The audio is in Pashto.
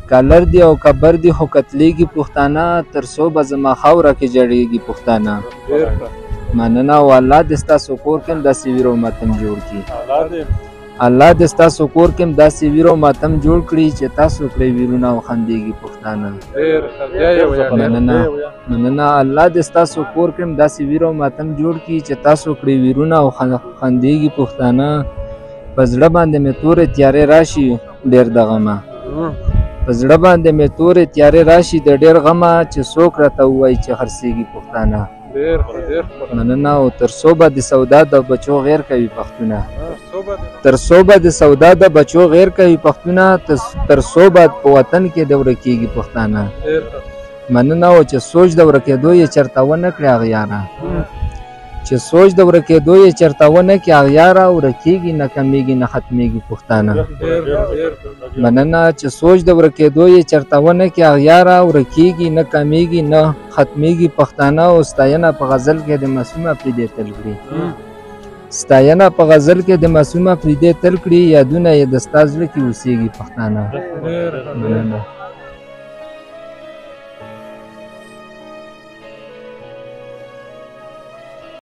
کالر دی او کبر دی خو کتلیږي پښتانه تر څو به زما خاوره کې جړېږي پښتانه مننه او الله دې ستاسو کور کې هم داسې ویر او ماتم جوړ کړي الله دې ستاسو کور کې هم داسې ویر او ماتم جوړ کړي چې تاسو پرې ویرونه او خندېږي پښتانه مننه الله دې ستاسو کور کې هم داسې ویر او ماتم جوړ کړي چې تاسو پرې ویرونه او خندېږي پښتانه په زړه باندې مې تورې تیارې راشي ډېر د غمه په زړه باندې مې تورې تیارې راشي د ډېر غمه چې څوک راته ووایي چې خرڅېږي پښتانه مننه او تر څو به د سودا د بچو غیر کوي پښتونه تر څو به د سودا د بچو غیر کوي پښتونه تر څو به په وطن کې د ورکېږي پښتانه مننه او چې سوچ د ورکېدو یې چېرته ونه کړې اغیاره چې سوچ د ورکېدو یې چېرته ونه کړې اغیاره ورکېږي نه کمیږي نه ختمېږي پښتانه مننه چې سوچ د ورکېدو یې چېرته ونه کړې اغیاره ورکېږي نه کمیږي نه ختمېږي پښتانه او ستاینه په غزل کې د معصومه پرېدې تل کړي ستاینه په غزل کې د معصومه پرېدې تل کړي یادونه یې د ستا زړه کې اوسېږي پښتانه مننه